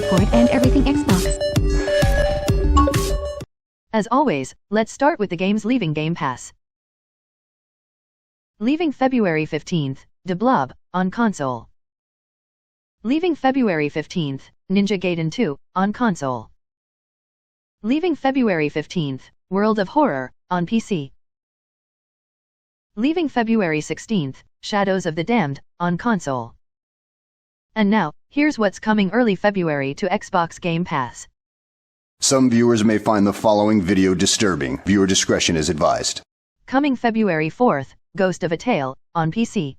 support and everything Xbox. As always, let's start with the games leaving Game Pass. Leaving February 15th, De Blob, on console. Leaving February 15th, Ninja Gaiden 2, on console. Leaving February 15th, World of Horror, on PC. Leaving February 16th, Shadows of the Damned, on console. And now, here's what's coming early February to Xbox Game Pass. Some viewers may find the following video disturbing. Viewer discretion is advised. Coming February 4th, Ghost of a Tale, on PC.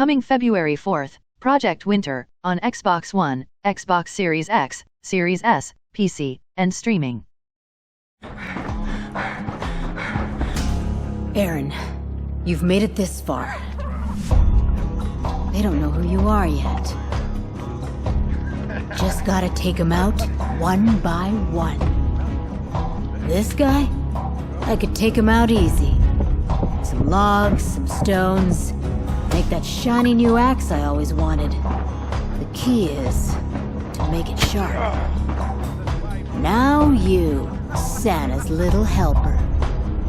Coming February 4th, Project Winter, on Xbox One, Xbox Series X, Series S, PC, and streaming. Aaron, you've made it this far. They don't know who you are yet. Just gotta take them out, one by one. This guy? I could take him out easy. Some logs, some stones. Make that shiny new axe I always wanted. The key is to make it sharp. Now you, Santa's little helper.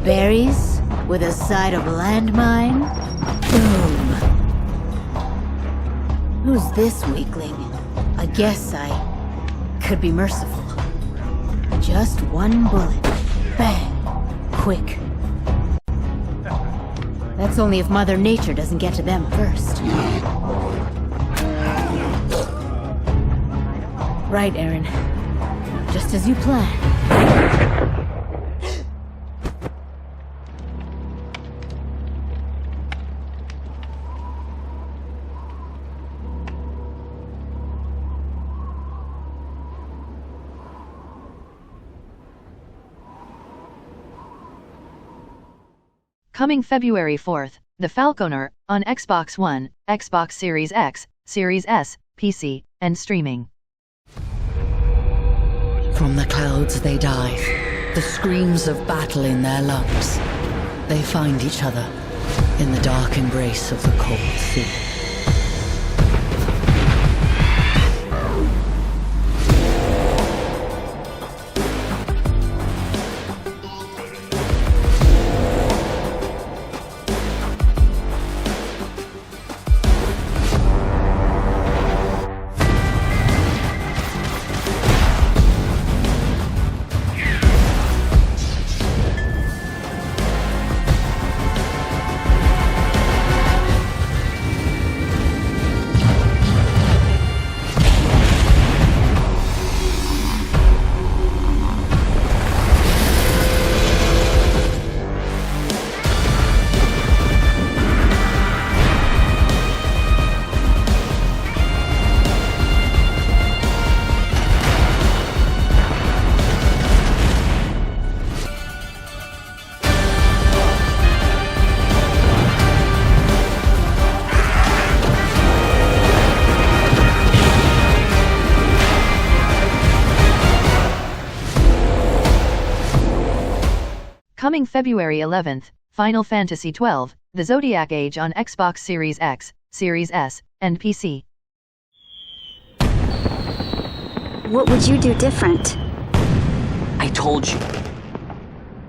Berries with a side of landmine. Boom. Who's this weakling? I guess I could be merciful. Just one bullet. Bang. Quick. That's only if Mother Nature doesn't get to them first. Right, Aaron. Just as you planned. Coming February 4th, The Falconeer, on Xbox One, Xbox Series X, Series S, PC, and streaming. From the clouds they dive, the screams of battle in their lungs. They find each other in the dark embrace of the cold sea. Coming February 11th, Final Fantasy XII, The Zodiac Age on Xbox Series X, Series S, and PC. What would you do different? I I told you.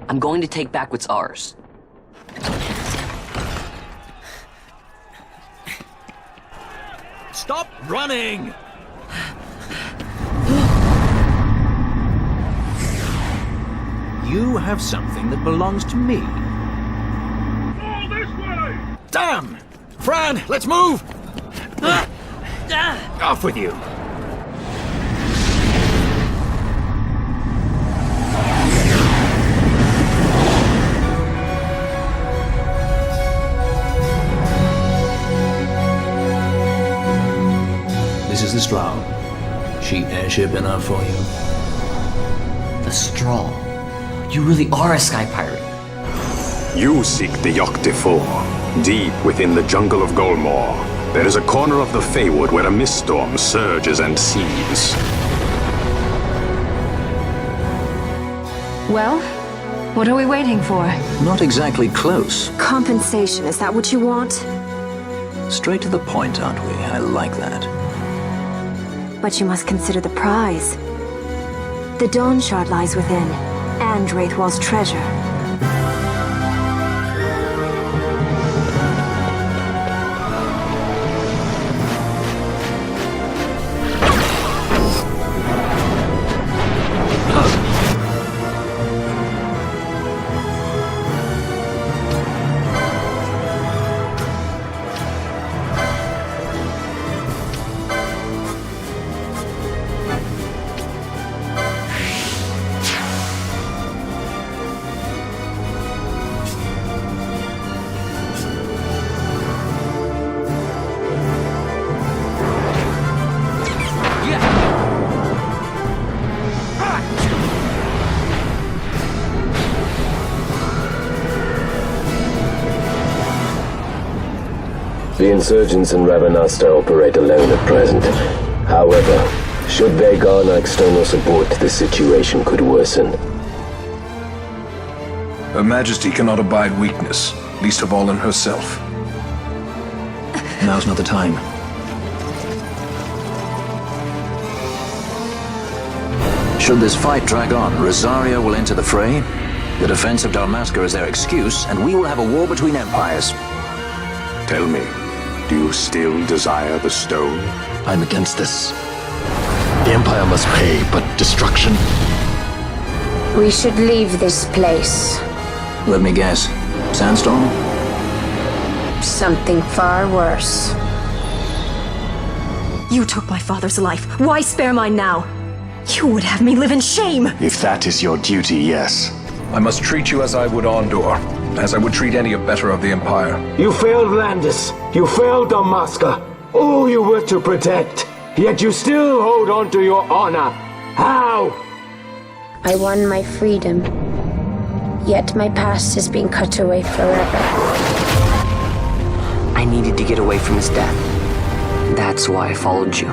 I'm going to take back what's ours. Stop running! You have something that belongs to me. All this way! Damn! Fran, let's move! Off with you! This is the Straw. Cheap airship enough for you? The straw. You really are a sky pirate. You seek the Yocte 4, deep within the jungle of Golmore. There is a corner of the Feywood where a mist storm surges and seethes. Well, what are we waiting for? Not exactly close. Compensation, is that what you want? Straight to the point, aren't we? I like that. But you must consider the prize. The Dawn Shard lies within, and Wraithwall's treasure. The insurgents in Ravenasta operate alone at present. However, should they garner external support, the situation could worsen. Her Majesty cannot abide weakness, least of all in herself. Now's not the time. Should this fight drag on, Rosaria will enter the fray. The defense of Dalmasca is their excuse, and we will have a war between empires. Tell me, do you still desire the stone? I'm against this. The Empire must pay, but destruction... We should leave this place. Let me guess. Sandstorm? Something far worse. You took my father's life. Why spare mine now? You would have me live in shame! If that is your duty, yes. I must treat you as I would Ondor, as I would treat any abettor of the Empire. You failed Landis. You failed Dalmasca. All you were to protect. Yet you still hold on to your honor. How? I won my freedom. Yet my past is being cut away forever. I needed to get away from his death. That's why I followed you.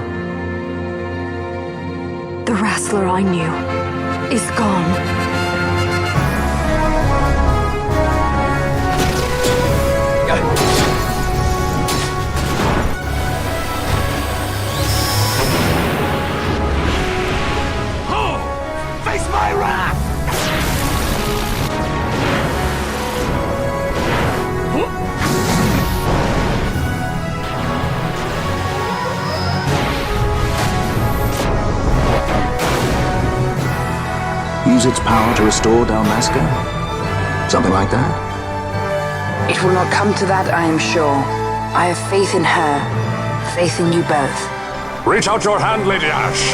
The wrestler I knew is gone. Face my wrath! Use its power to restore Dalmasca? Something like that? It will not come to that, I am sure. I have faith in her, faith in you both. Reach out your hand, Lady Ash.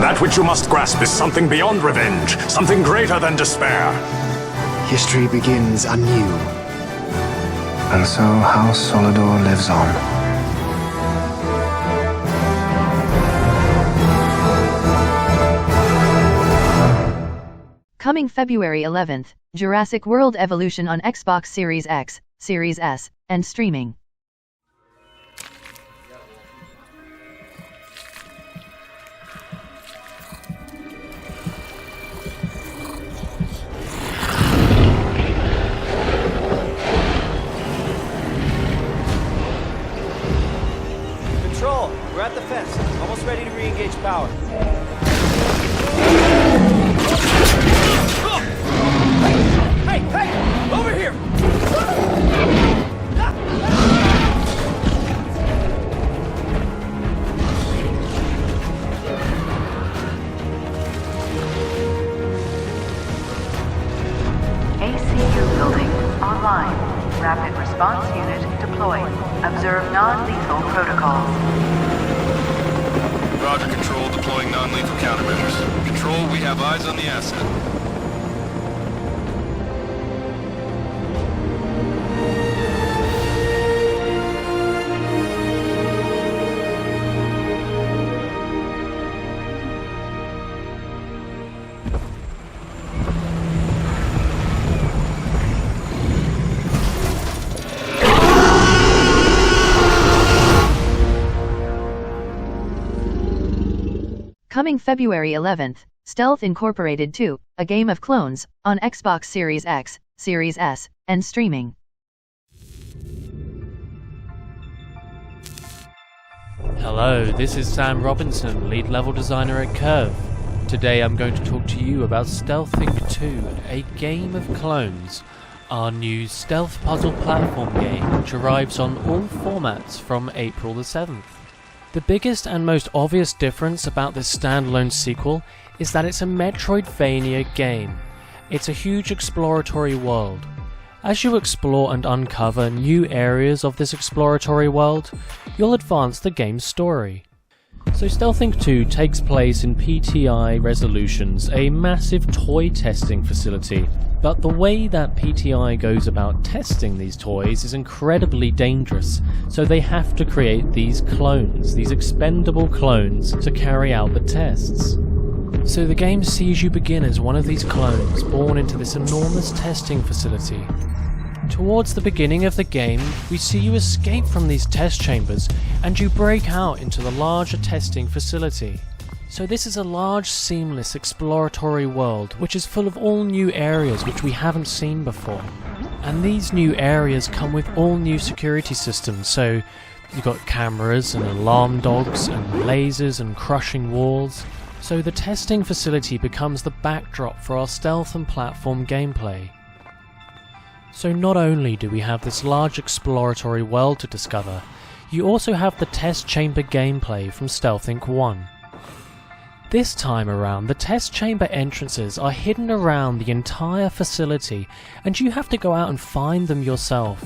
That which you must grasp is something beyond revenge, something greater than despair. History begins anew. And so House Solidor lives on. Coming February 11th, Jurassic World Evolution on Xbox Series X, Series S, and streaming. Control, we're at the fence. Almost ready to re-engage power. ACU building online. Rapid response unit deployed. Observe non-lethal protocols. Roger, Control. Deploying non-lethal countermeasures. Control, we have eyes on the asset. Coming February 11th, Stealth Incorporated 2, a game of clones, on Xbox Series X, Series S, and streaming. Hello, this is Sam Robinson, lead level designer at Curve. Today I'm going to talk to you about Stealth Inc. 2, a game of clones, our new stealth puzzle platform game which arrives on all formats from April the 7th. The biggest and most obvious difference about this standalone sequel is that it's a Metroidvania game. It's a huge exploratory world. As you explore and uncover new areas of this exploratory world, you'll advance the game's story. So Stealth Inc. 2 takes place in PTI Resolutions, a massive toy testing facility. But the way that PTI goes about testing these toys is incredibly dangerous, so they have to create these clones, these expendable clones, to carry out the tests. So the game sees you begin as one of these clones, born into this enormous testing facility. Towards the beginning of the game, we see you escape from these test chambers, and you break out into the larger testing facility. So this is a large, seamless, exploratory world, which is full of all new areas which we haven't seen before. And these new areas come with all new security systems, so you've got cameras and alarm dogs and lasers and crushing walls. So the testing facility becomes the backdrop for our stealth and platform gameplay. So not only do we have this large exploratory world to discover, you also have the test chamber gameplay from Stealth Inc. 1. This time around, the test chamber entrances are hidden around the entire facility, and you have to go out and find them yourself.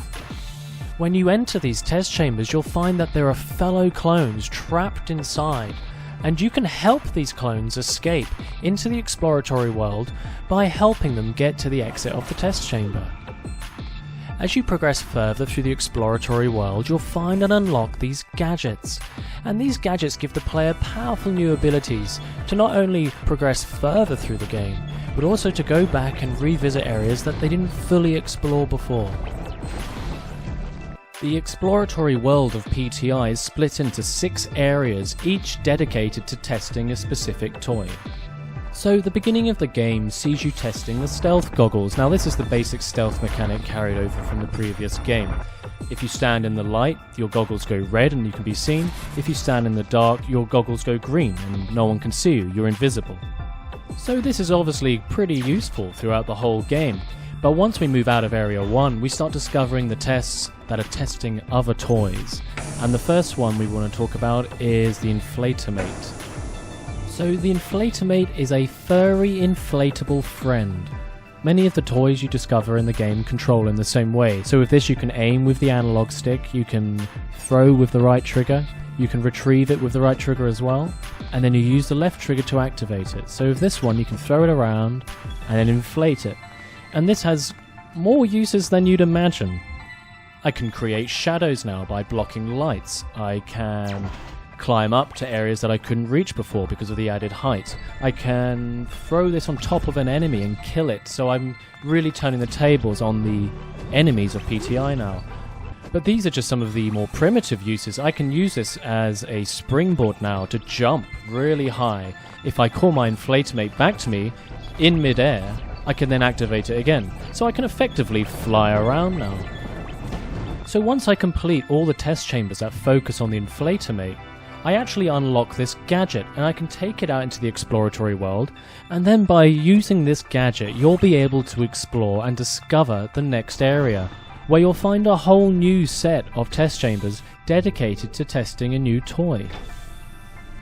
When you enter these test chambers, you'll find that there are fellow clones trapped inside, and you can help these clones escape into the exploratory world by helping them get to the exit of the test chamber. As you progress further through the exploratory world, you'll find and unlock these gadgets. And these gadgets give the player powerful new abilities to not only progress further through the game, but also to go back and revisit areas that they didn't fully explore before. The exploratory world of PTI is split into 6 areas, each dedicated to testing a specific toy. So the beginning of the game sees you testing the stealth goggles. Now this is the basic stealth mechanic carried over from the previous game. If you stand in the light, your goggles go red and you can be seen. If you stand in the dark, your goggles go green and no one can see you, you're invisible. So this is obviously pretty useful throughout the whole game. But once we move out of Area 1, we start discovering the tests that are testing other toys. And the first one we want to talk about is the Inflatomate. So the Inflatomate is a furry inflatable friend. Many of the toys you discover in the game control in the same way. So with this you can aim with the analog stick, you can throw with the right trigger, you can retrieve it with the right trigger as well, and then you use the left trigger to activate it. So with this one you can throw it around and then inflate it. And this has more uses than you'd imagine. I can create shadows now by blocking lights. I can climb up to areas that I couldn't reach before because of the added height. I can throw this on top of an enemy and kill it, so I'm really turning the tables on the enemies of PTI now. But these are just some of the more primitive uses. I can use this as a springboard now to jump really high. If I call my Inflatomate back to me in midair, I can then activate it again, so I can effectively fly around now. So once I complete all the test chambers that focus on the Inflatomate, I actually unlock this gadget and I can take it out into the exploratory world, and then by using this gadget you'll be able to explore and discover the next area. where you'll find a whole new set of test chambers dedicated to testing a new toy.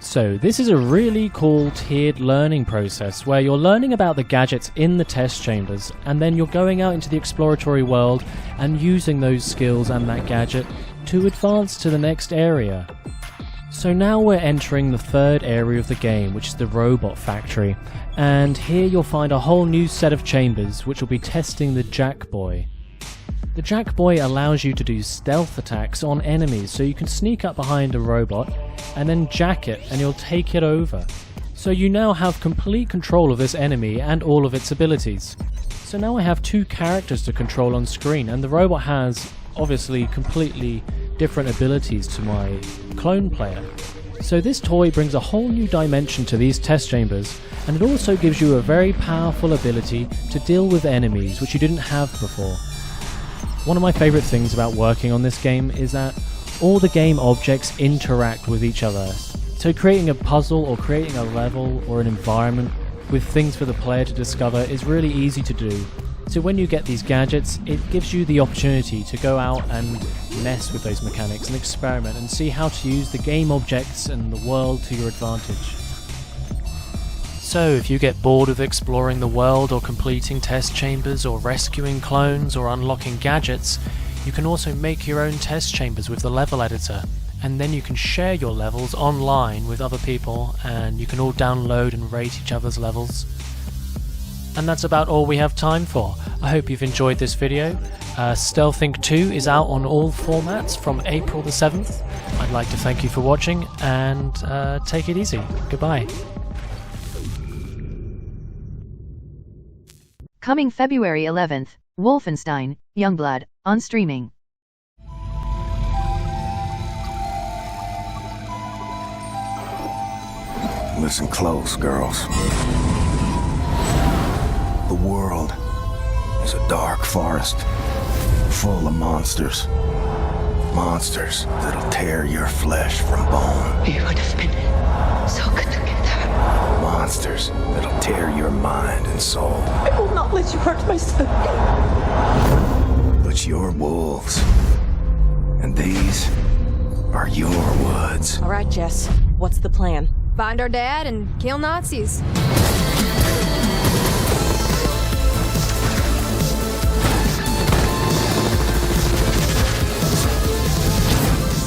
So this is a really cool tiered learning process where you're learning about the gadgets in the test chambers, and then you're going out into the exploratory world and using those skills and that gadget to advance to the next area. So now we're entering the third area of the game, which is the robot factory, and here you'll find a whole new set of chambers which will be testing the Jack Boy. The Jack Boy allows you to do stealth attacks on enemies, so you can sneak up behind a robot and then jack it and you'll take it over. So you now have complete control of this enemy and all of its abilities. So now I have two characters to control on screen, and the robot has obviously completely different abilities to my clone player. So this toy brings a whole new dimension to these test chambers, and it also gives you a very powerful ability to deal with enemies which you didn't have before. One of my favourite things about working on this game is that all the game objects interact with each other. So creating a puzzle or creating a level or an environment with things for the player to discover is really easy to do. So when you get these gadgets, it gives you the opportunity to go out and mess with those mechanics and experiment and see how to use the game objects and the world to your advantage. So if you get bored of exploring the world or completing test chambers or rescuing clones or unlocking gadgets, you can also make your own test chambers with the level editor, and then you can share your levels online with other people and you can all download and rate each other's levels. And that's about all we have time for. I hope you've enjoyed this video. Stealth Inc. 2 is out on all formats from April the 7th. I'd like to thank you for watching and take it easy. Goodbye. Coming February 11th, Wolfenstein, Youngblood, on streaming. Listen close, girls. The world is a dark forest, full of monsters. Monsters that'll tear your flesh from bone. We would have been so good together. Monsters that'll tear your mind and soul. I will not let you hurt my son. But you're wolves. And these are your woods. All right, Jess. What's the plan? Find our dad and kill Nazis.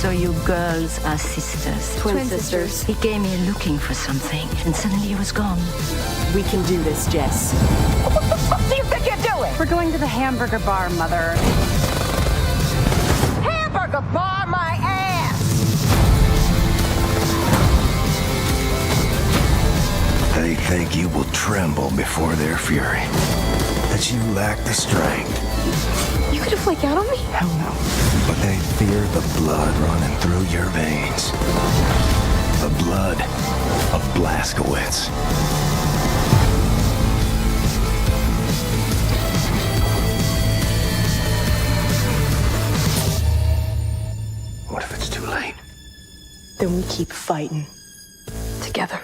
So you girls are sisters. Twin sisters. He came here looking for something, and suddenly he was gone. We can do this, Jess. What the fuck do you think you're doing? We're going to the hamburger bar, Mother. Hamburger bar my ass! They think you will tremble before their fury. That you lack the strength. You gonna flake out on me? Hell no. But they fear the blood running through your veins. The blood of Blazkowicz. Then we keep fighting together.